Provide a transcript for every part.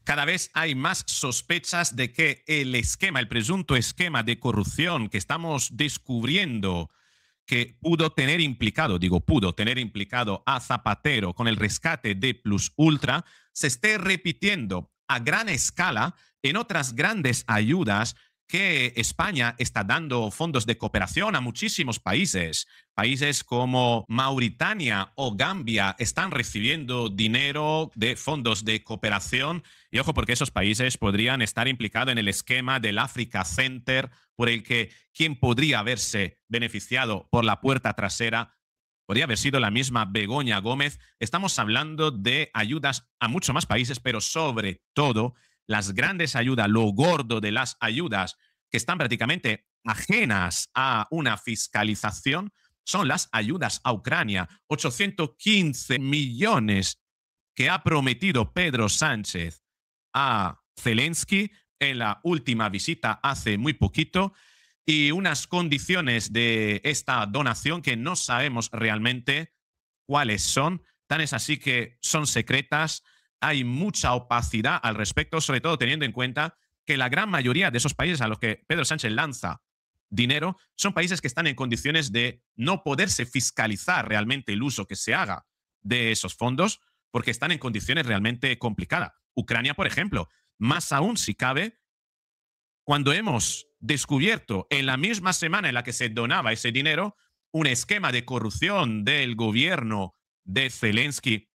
Cada vez hay más sospechas de que el presunto esquema de corrupción que estamos descubriendo que pudo tener implicado, digo, pudo tener implicado a Zapatero con el rescate de Plus Ultra, se esté repitiendo a gran escala en otras grandes ayudas que España está dando fondos de cooperación a muchísimos países. Países como Mauritania o Gambia están recibiendo dinero de fondos de cooperación. Y ojo, porque esos países podrían estar implicados en el esquema del Africa Center, por el que quien podría haberse beneficiado por la puerta trasera podría haber sido la misma Begoña Gómez. Estamos hablando de ayudas a muchos más países, pero sobre todo las grandes ayudas, lo gordo de las ayudas que están prácticamente ajenas a una fiscalización, son las ayudas a Ucrania. 815 millones que ha prometido Pedro Sánchez a Zelensky en la última visita hace muy poquito, y unas condiciones de esta donación que no sabemos realmente cuáles son. Tan es así que son secretas. Hay mucha opacidad al respecto, sobre todo teniendo en cuenta que la gran mayoría de esos países a los que Pedro Sánchez lanza dinero son países que están en condiciones de no poderse fiscalizar realmente el uso que se haga de esos fondos, porque están en condiciones realmente complicadas. Ucrania, por ejemplo, más aún si cabe, cuando hemos descubierto en la misma semana en la que se donaba ese dinero un esquema de corrupción del gobierno de Zelensky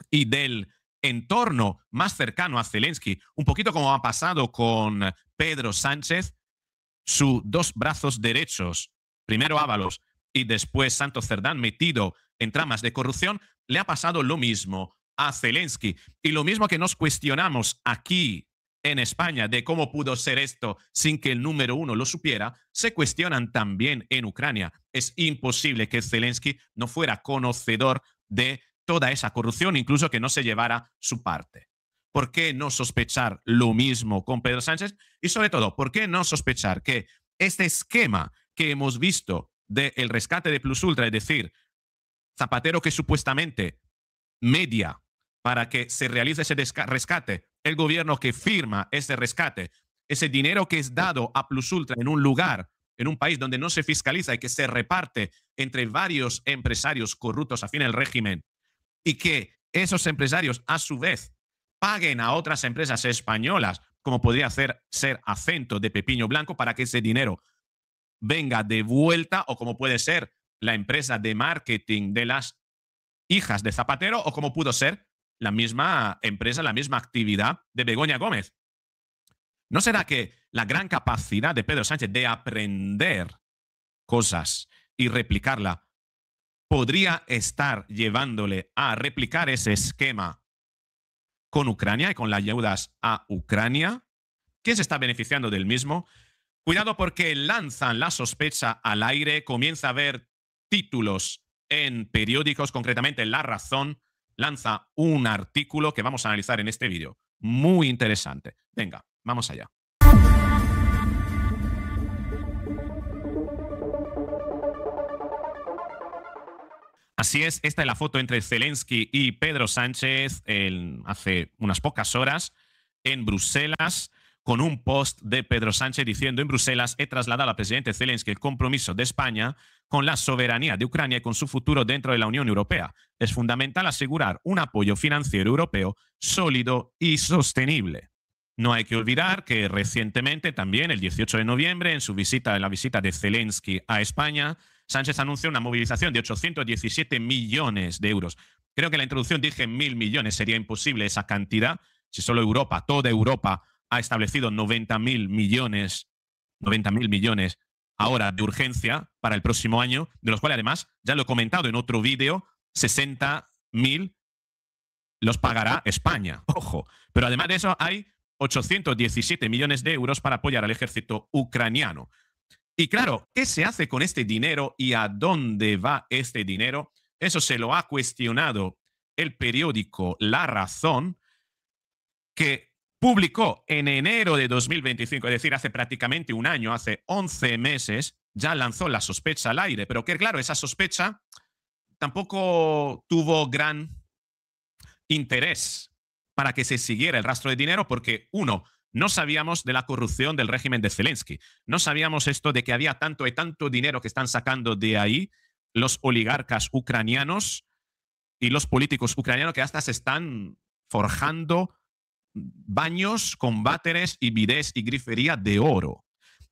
y del entorno más cercano a Zelensky, un poquito como ha pasado con Pedro Sánchez, sus dos brazos derechos, primero Ábalos y después Santos Cerdán, metido en tramas de corrupción, le ha pasado lo mismo a Zelensky. Y lo mismo que nos cuestionamos aquí en España de cómo pudo ser esto sin que el número uno lo supiera, se cuestionan también en Ucrania. Es imposible que Zelensky no fuera conocedor de toda esa corrupción, incluso que no se llevara su parte. ¿Por qué no sospechar lo mismo con Pedro Sánchez? Y sobre todo, ¿por qué no sospechar que este esquema que hemos visto del rescate de Plus Ultra, es decir, Zapatero que supuestamente media para que se realice ese rescate, el gobierno que firma ese rescate, ese dinero que es dado a Plus Ultra en un lugar, en un país donde no se fiscaliza y que se reparte entre varios empresarios corruptos afín al régimen, y que esos empresarios a su vez paguen a otras empresas españolas, como podría ser Acento de Pepiño Blanco, para que ese dinero venga de vuelta, o como puede ser la empresa de marketing de las hijas de Zapatero, o como pudo ser la misma empresa, la misma actividad de Begoña Gómez. ¿No será que la gran capacidad de Pedro Sánchez de aprender cosas y replicarla podría estar llevándole a replicar ese esquema con Ucrania y con las ayudas a Ucrania? ¿Quién se está beneficiando del mismo? Cuidado, porque lanzan la sospecha al aire, comienza a haber títulos en periódicos, concretamente La Razón lanza un artículo que vamos a analizar en este vídeo. Muy interesante. Venga, vamos allá. Así es, esta es la foto entre Zelensky y Pedro Sánchez hace unas pocas horas en Bruselas, con un post de Pedro Sánchez diciendo: en Bruselas he trasladado al presidente Zelensky el compromiso de España con la soberanía de Ucrania y con su futuro dentro de la Unión Europea. Es fundamental asegurar un apoyo financiero europeo sólido y sostenible. No hay que olvidar que recientemente, también el 18 de noviembre, en la visita de Zelensky a España, Sánchez anunció una movilización de 817 millones de euros. Creo que en la introducción dije 1.000 millones, sería imposible esa cantidad si solo Europa, toda Europa, ha establecido 90.000 millones ahora de urgencia para el próximo año, de los cuales además, ya lo he comentado en otro vídeo, 60.000 los pagará España. Ojo, pero además de eso hay 817 millones de euros para apoyar al ejército ucraniano. Y claro, ¿qué se hace con este dinero y a dónde va este dinero? Eso se lo ha cuestionado el periódico La Razón, que publicó en enero de 2025, es decir, hace prácticamente un año, hace 11 meses, ya lanzó la sospecha al aire, pero que claro, esa sospecha tampoco tuvo gran interés para que se siguiera el rastro de dinero, porque uno, no sabíamos de la corrupción del régimen de Zelensky. No sabíamos esto de que había tanto y tanto dinero que están sacando de ahí los oligarcas ucranianos y los políticos ucranianos que hasta se están forjando baños con váteres y bidés y grifería de oro.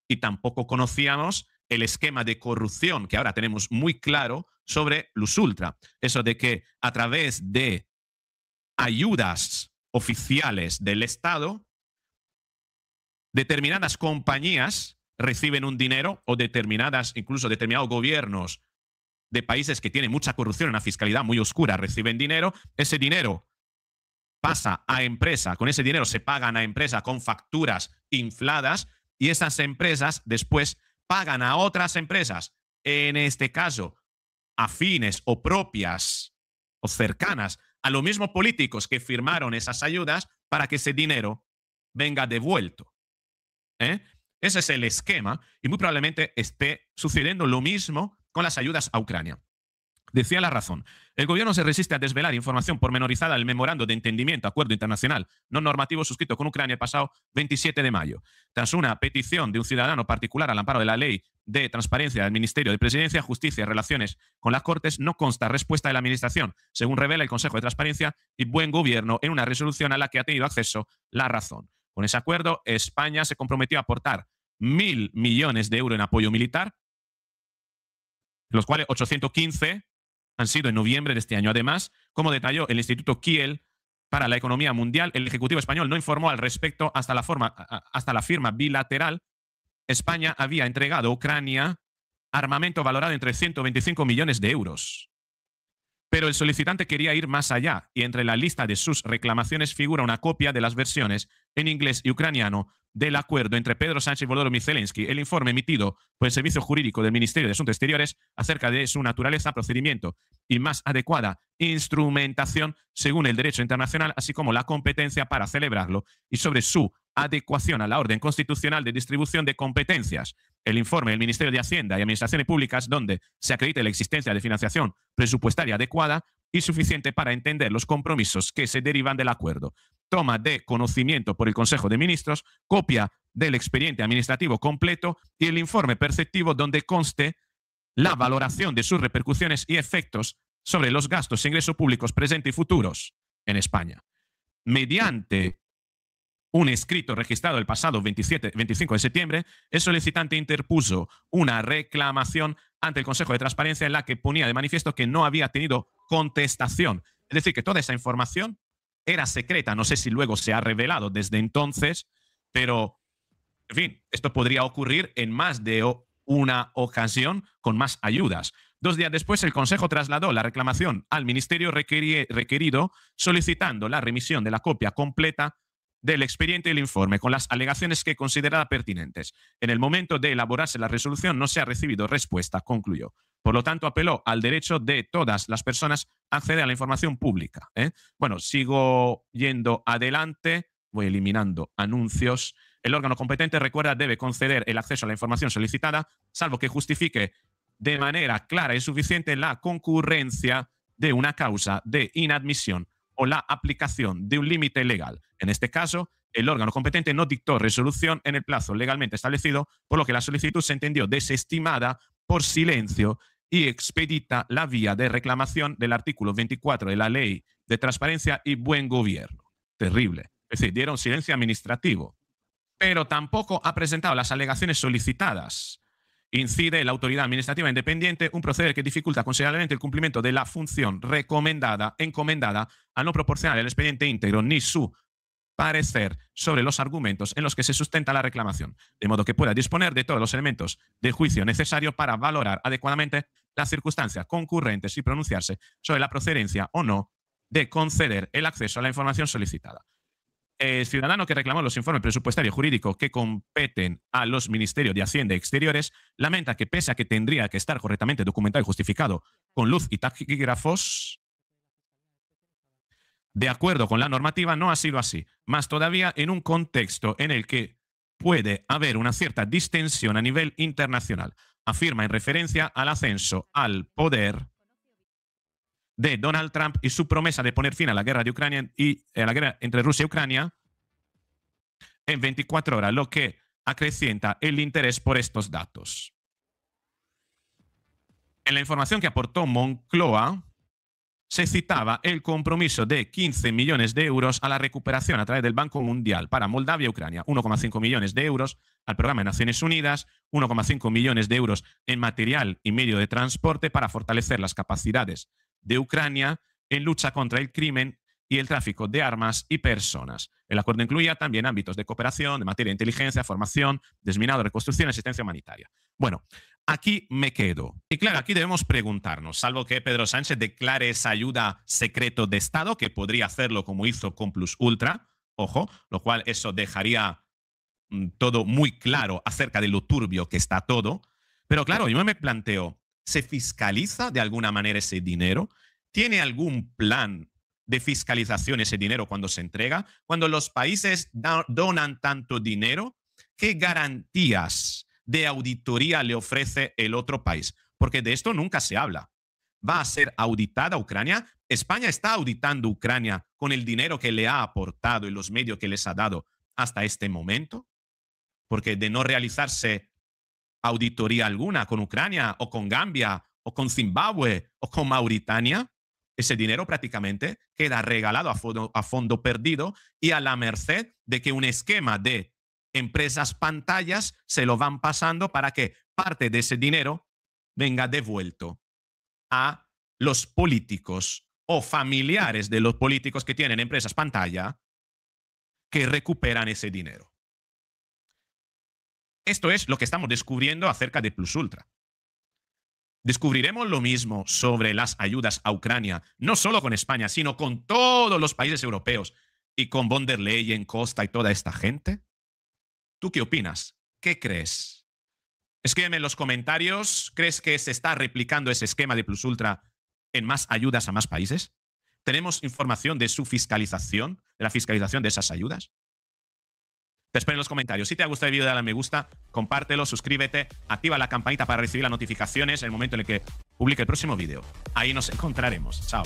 Y tampoco conocíamos el esquema de corrupción que ahora tenemos muy claro sobre Luz Ultra. Eso de que a través de ayudas oficiales del Estado, determinadas compañías reciben un dinero o incluso determinados gobiernos de países que tienen mucha corrupción, una fiscalidad muy oscura, reciben dinero. Ese dinero pasa a empresa, con ese dinero se pagan a empresa con facturas infladas y esas empresas después pagan a otras empresas, en este caso afines o propias o cercanas a los mismos políticos que firmaron esas ayudas para que ese dinero venga devuelto. Ese es el esquema y muy probablemente esté sucediendo lo mismo con las ayudas a Ucrania. Decía La Razón, el gobierno se resiste a desvelar información pormenorizada del memorando de entendimiento, acuerdo internacional no normativo suscrito con Ucrania el pasado 27 de mayo. Tras una petición de un ciudadano particular al amparo de la Ley de Transparencia del Ministerio de Presidencia, Justicia y Relaciones con las Cortes, no consta respuesta de la Administración, según revela el Consejo de Transparencia y Buen Gobierno en una resolución a la que ha tenido acceso La Razón. Con ese acuerdo, España se comprometió a aportar 1.000 millones de euros en apoyo militar, los cuales 815 han sido en noviembre de este año. Además, como detalló el Instituto Kiel para la Economía Mundial, el Ejecutivo español no informó al respecto hasta la firma bilateral. España había entregado a Ucrania armamento valorado entre 125 millones de euros. Pero el solicitante quería ir más allá y entre la lista de sus reclamaciones figura una copia de las versiones en inglés y ucraniano del acuerdo entre Pedro Sánchez y Volodymyr Zelensky. El informe emitido por el Servicio Jurídico del Ministerio de Asuntos Exteriores acerca de su naturaleza, procedimiento y más adecuada instrumentación según el derecho internacional, así como la competencia para celebrarlo y sobre su adecuación a la orden constitucional de distribución de competencias. El informe del Ministerio de Hacienda y Administraciones Públicas, donde se acredite la existencia de financiación presupuestaria adecuada y suficiente para entender los compromisos que se derivan del acuerdo. Toma de conocimiento por el Consejo de Ministros, copia del expediente administrativo completo y el informe perceptivo donde conste la valoración de sus repercusiones y efectos sobre los gastos e ingresos públicos presentes y futuros en España. Mediante un escrito registrado el pasado 25 de septiembre, el solicitante interpuso una reclamación ante el Consejo de Transparencia en la que ponía de manifiesto que no había tenido contestación. Es decir, que toda esa información era secreta. No sé si luego se ha revelado desde entonces, pero, en fin, esto podría ocurrir en más de una ocasión con más ayudas. 2 días después, el Consejo trasladó la reclamación al Ministerio requerido, solicitando la remisión de la copia completa del expediente y el informe, con las alegaciones que consideraba pertinentes. En el momento de elaborarse la resolución no se ha recibido respuesta, concluyó. Por lo tanto, apeló al derecho de todas las personas a acceder a la información pública. Bueno, sigo yendo adelante, voy eliminando anuncios. El órgano competente, recuerda, debe conceder el acceso a la información solicitada, salvo que justifique de manera clara y suficiente la concurrencia de una causa de inadmisión o la aplicación de un límite legal. En este caso, el órgano competente no dictó resolución en el plazo legalmente establecido, por lo que la solicitud se entendió desestimada por silencio y expedita la vía de reclamación del artículo 24 de la Ley de Transparencia y Buen Gobierno. Terrible. Es decir, dieron silencio administrativo. Pero tampoco ha presentado las alegaciones solicitadas. Incide la autoridad administrativa independiente, un proceder que dificulta considerablemente el cumplimiento de la función encomendada al no proporcionar el expediente íntegro ni su parecer sobre los argumentos en los que se sustenta la reclamación, de modo que pueda disponer de todos los elementos de juicio necesarios para valorar adecuadamente las circunstancias concurrentes y pronunciarse sobre la procedencia o no de conceder el acceso a la información solicitada. El ciudadano que reclamó los informes presupuestarios jurídicos que competen a los Ministerios de Hacienda y Exteriores lamenta que, pese a que tendría que estar correctamente documentado y justificado con luz y taquígrafos, de acuerdo con la normativa, no ha sido así. Más todavía en un contexto en el que puede haber una cierta distensión a nivel internacional. Afirma en referencia al ascenso al poder de Donald Trump y su promesa de poner fin a la guerra de Ucrania y a la guerra entre Rusia y Ucrania en 24 horas, lo que acrecienta el interés por estos datos. En la información que aportó Moncloa, se citaba el compromiso de 15 millones de euros a la recuperación a través del Banco Mundial para Moldavia y Ucrania, 1,5 millones de euros al Programa de Naciones Unidas, 1,5 millones de euros en material y medio de transporte para fortalecer las capacidades de Ucrania en lucha contra el crimen y el tráfico de armas y personas. El acuerdo incluía también ámbitos de cooperación, de materia de inteligencia, formación, desminado, reconstrucción y asistencia humanitaria. Bueno, aquí me quedo. Y claro, aquí debemos preguntarnos, salvo que Pedro Sánchez declare esa ayuda secreto de Estado, que podría hacerlo como hizo con Plus Ultra, ojo, lo cual eso dejaría todo muy claro acerca de lo turbio que está todo. Pero claro, yo me planteo, ¿se fiscaliza de alguna manera ese dinero? ¿Tiene algún plan de fiscalización ese dinero cuando se entrega? Cuando los países donan tanto dinero, ¿qué garantías de auditoría le ofrece el otro país? Porque de esto nunca se habla. ¿Va a ser auditada Ucrania? ¿España está auditando Ucrania con el dinero que le ha aportado y los medios que les ha dado hasta este momento? Porque de no realizarse auditoría alguna con Ucrania o con Gambia o con Zimbabue o con Mauritania, ese dinero prácticamente queda regalado a fondo perdido y a la merced de que un esquema de empresas pantallas se lo van pasando para que parte de ese dinero venga devuelto a los políticos o familiares de los políticos que tienen empresas pantalla que recuperan ese dinero. Esto es lo que estamos descubriendo acerca de Plus Ultra. Descubriremos lo mismo sobre las ayudas a Ucrania, no solo con España, sino con todos los países europeos y con von der Leyen, Costa y toda esta gente. ¿Tú qué opinas? ¿Qué crees? Escríbeme en los comentarios. ¿Crees que se está replicando ese esquema de Plus Ultra en más ayudas a más países? ¿Tenemos información de su fiscalización, de la fiscalización de esas ayudas? Te espero en los comentarios. Si te ha gustado el vídeo, dale a me gusta, compártelo, suscríbete, activa la campanita para recibir las notificaciones en el momento en el que publique el próximo vídeo. Ahí nos encontraremos. Chao.